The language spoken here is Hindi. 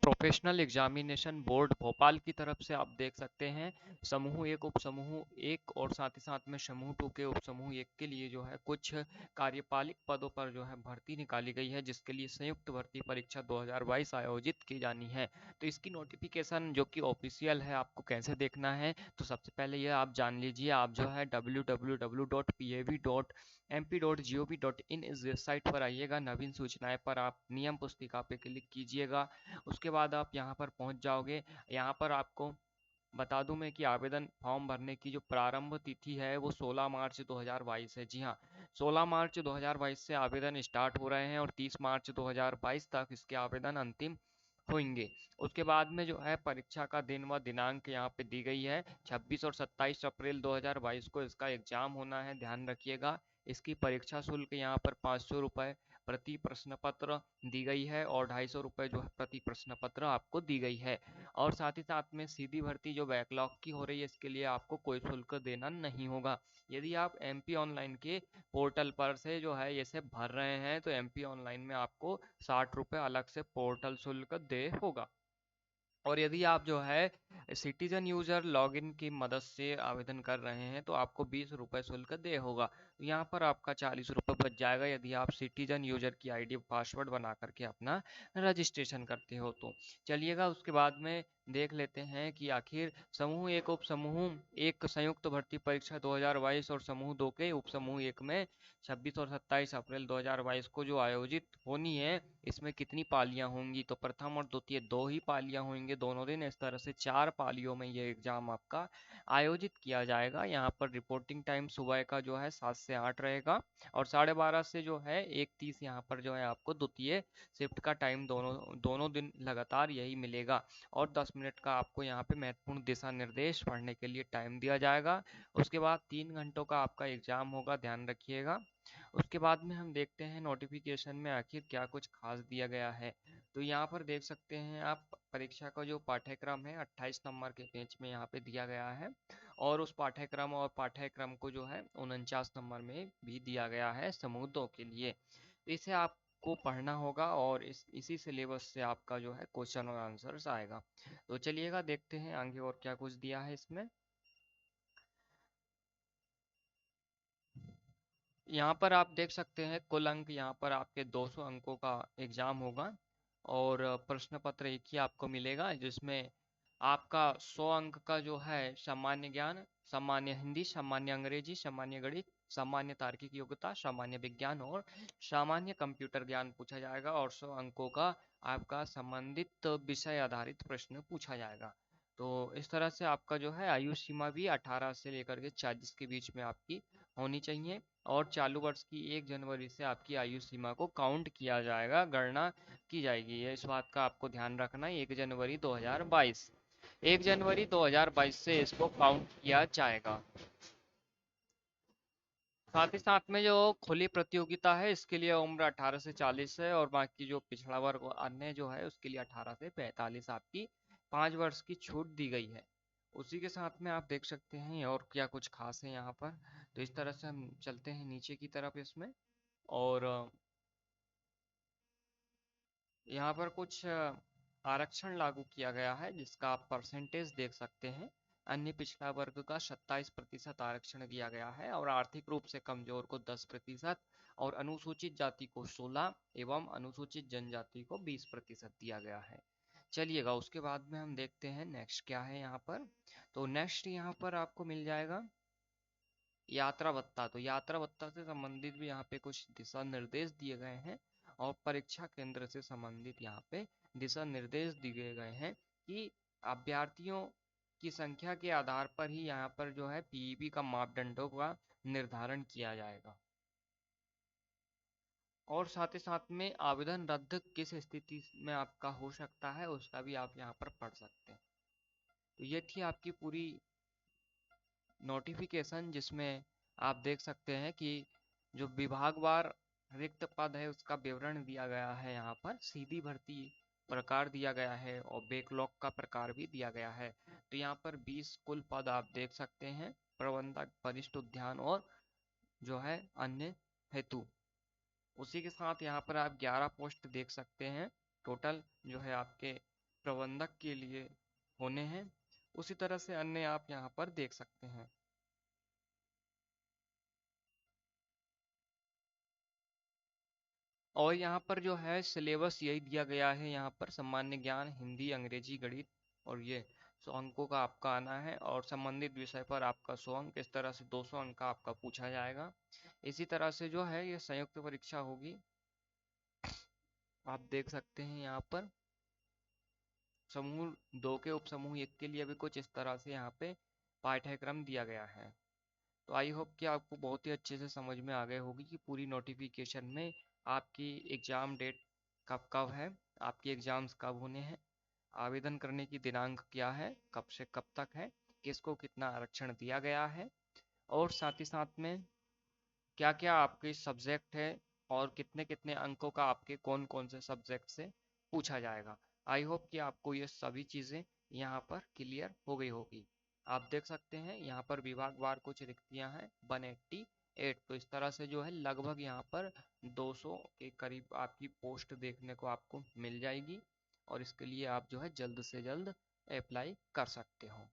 प्रोफेशनल एग्जामिनेशन बोर्ड भोपाल की तरफ से आप देख सकते हैं समूह एक उप समूह एक और साथ ही साथ में समूह टू के उप समूह एक के लिए जो है कुछ कार्यपालिक पदों पर जो है भर्ती निकाली गई है, जिसके लिए संयुक्त भर्ती परीक्षा 2022 आयोजित की जानी है। तो इसकी नोटिफिकेशन जो कि ऑफिशियल है, आपको कैसे देखना है, तो सबसे पहले ये आप जान लीजिए। आप जो है www.pav.mp.gov.in इस वेबसाइट पर आइएगा, नवीन सूचनाएं पर आप नियम पुस्तिका पे क्लिक कीजिएगा। उसके बाद आप यहाँ पर पहुँच जाओगे। यहाँ पर आपको बता दूं मैं कि आवेदन फॉर्म भरने की जो प्रारंभ तिथि है वो 16 मार्च 2022 है। जी हाँ, 16 मार्च 2022 से आवेदन स्टार्ट हो रहे हैं और 30 मार्च 2022 तक इसके आवेदन अंतिम होंगे। उसके बाद में जो है परीक्षा का दिन व दिनांक यहाँ पे दी गई है, 26 और 27 अप्रैल 2022 को इसका एग्जाम होना है, ध्यान रखिएगा। इसकी परीक्षा शुल्क यहाँ पर 500 रुपये प्रति प्रश्न पत्र दी गई है और 250 रुपये जो है प्रति प्रश्न पत्र आपको दी गई है। और साथ ही साथ में सीधी भर्ती जो बैकलॉग की हो रही है, इसके लिए आपको कोई शुल्क देना नहीं होगा। यदि आप एमपी ऑनलाइन के पोर्टल पर से जो है ये सब भर रहे हैं तो एमपी ऑनलाइन में आपको 60 रुपये अलग से पोर्टल शुल्क दे होगा। और यदि आप जो है सिटीजन यूजर लॉगिन की मदद से आवेदन कर रहे हैं तो आपको 20 रुपये शुल्क दे होगा। तो यहाँ पर आपका 40 रुपये बच जाएगा यदि आप सिटीजन यूजर की आईडी पासवर्ड बना करके अपना रजिस्ट्रेशन करते हो तो। चलिएगा, उसके बाद में देख लेते हैं कि आखिर समूह एक उप समूह एक संयुक्त भर्ती परीक्षा 2022 और समूह दो के उप समूह एक में 26 और 27 अप्रैल 2022 को जो आयोजित होनी है, इसमें कितनी पालियां होंगी। तो प्रथम और द्वितीय दो ही पालियां होंगे दोनों दिन। इस तरह से 4 पालियों में ये एग्जाम आपका आयोजित किया जाएगा। यहाँ पर रिपोर्टिंग टाइम सुबह का जो है 7 से 8 रहेगा और 12:30 से जो है 1:30 यहाँ पर जो है आपको द्वितीय शिफ्ट का टाइम दोनों दोनों दिन लगातार यही मिलेगा। और 10 मिनट का आपको यहाँ पे महत्वपूर्ण दिशा निर्देश पढ़ने के लिए टाइम दिया जाएगा। उसके बाद 3 घंटों का आपका एग्जाम होगा, ध्यान रखिएगा। उसके बाद में हम देखते हैं नोटिफिकेशन में आखिर क्या कुछ खास दिया गया है। तो यहाँ पर देख सकते हैं आप परीक्षा का जो पाठ्यक्रम है 28 नंबर के पेज में यहाँ पे दिया गया है और उस पाठ्यक्रम को जो है 49 नंबर में भी दिया गया है समूह 2 के लिए। तो इसे आपको पढ़ना होगा और इसी सिलेबस से आपका जो है क्वेश्चन और आंसर्स आएगा। तो चलिएगा देखते हैं आगे और क्या कुछ दिया है इसमें। यहाँ पर आप देख सकते हैं कुल अंक यहाँ पर आपके 200 अंकों का एग्जाम होगा और प्रश्न पत्र एक ही आपको मिलेगा, जिसमें आपका 100 अंक का जो है सामान्य ज्ञान, सामान्य हिंदी, सामान्य अंग्रेजी, सामान्य गणित, सामान्य तार्किक योग्यता, सामान्य विज्ञान और सामान्य कंप्यूटर ज्ञान पूछा जाएगा और 100 अंकों का आपका संबंधित विषय आधारित प्रश्न पूछा जाएगा। तो इस तरह से आपका जो है आयु सीमा भी 18 से लेकर के 40 के बीच में आपकी होनी चाहिए और चालू वर्ष की 1 जनवरी से आपकी आयु सीमा को काउंट किया जाएगा, गणना की जाएगी। ये इस बात का आपको ध्यान रखना है, 1 जनवरी 2022, 1 जनवरी 2022 से इसको काउंट किया जाएगा। साथ ही साथ में जो खुली प्रतियोगिता है इसके लिए उम्र 18 से 40 है और बाकी जो पिछड़ा वर्ग अन्य जो है उसके लिए 18 से 45 आपकी 5 वर्ष की छूट दी गई है। उसी के साथ में आप देख सकते हैं और क्या कुछ खास है यहाँ पर। तो इस तरह से हम चलते हैं नीचे की तरफ इसमें और यहाँ पर कुछ आरक्षण लागू किया गया है जिसका आप परसेंटेज देख सकते हैं। अन्य पिछड़ा वर्ग का 27% आरक्षण दिया गया है और आर्थिक रूप से कमजोर को 10% और अनुसूचित जाति को 16 एवं अनुसूचित जनजाति को 20% दिया गया है। चलिएगा, उसके बाद में हम देखते हैं नेक्स्ट क्या है यहाँ पर। तो नेक्स्ट यहाँ पर आपको मिल जाएगा यात्रा भत्ता। तो यात्रा भत्ता से संबंधित भी यहाँ पे कुछ दिशा निर्देश दिए गए हैं और परीक्षा केंद्र से संबंधित यहाँ पे दिशा निर्देश दिए गए हैं कि अभ्यर्थियों की संख्या के आधार पर ही यहाँ पर जो है पीईबी का मापदंडों का निर्धारण किया जाएगा और साथ ही साथ में आवेदन रद्द किस स्थिति में आपका हो सकता है उसका भी आप यहाँ पर पढ़ सकते हैं। तो ये थी आपकी पूरी नोटिफिकेशन, जिसमें आप देख सकते हैं कि जो विभागवार रिक्त पद है उसका विवरण दिया गया है, यहाँ पर सीधी भर्ती प्रकार दिया गया है और बैकलॉग का प्रकार भी दिया गया है। तो यहाँ पर 20 कुल पद आप देख सकते हैं, प्रबंधक, वरिष्ठ उद्यान और जो है अन्य हेतु। उसी के साथ यहाँ पर आप 11 पोस्ट देख सकते हैं टोटल जो है आपके प्रबंधक के लिए होने हैं। उसी तरह से अन्य आप यहाँ पर देख सकते हैं। और यहाँ पर जो है सिलेबस यही दिया गया है, यहाँ पर सामान्य ज्ञान, हिंदी, अंग्रेजी, गणित, और ये 100 अंकों का आपका आना है। और संबंधित विषय पर आपका 100 अंक, इस तरह से 200 अंक का आपका पूछा जाएगा। इसी तरह से जो है ये संयुक्त परीक्षा होगी। आप देख सकते हैं यहाँ पर समूह 2 के उपसमूह 1 के लिए भी कुछ इस तरह से यहाँ पे पाठ्यक्रम दिया गया है। तो आई होप कि आपको बहुत ही अच्छे से समझ में आ गए होगी कि पूरी नोटिफिकेशन में आपकी एग्ज़ाम डेट कब कब है, आपकी एग्ज़ाम्स कब होने हैं, आवेदन करने की दिनांक क्या है, कब से कब तक है, किसको कितना आरक्षण दिया गया है, और साथ ही साथ में क्या क्या आपके सब्जेक्ट है और कितने कितने अंकों का आपके कौन कौन से सब्जेक्ट से पूछा जाएगा। आई होप कि आपको ये सभी चीज़ें यहाँ पर क्लियर हो गई होगी। आप देख सकते हैं यहाँ पर विभागवार कुछ रिक्तियाँ हैं 188। तो इस तरह से जो है लगभग यहाँ पर 200 के करीब आपकी पोस्ट देखने को आपको मिल जाएगी, और इसके लिए आप जो है जल्द से जल्द अप्लाई कर सकते हो।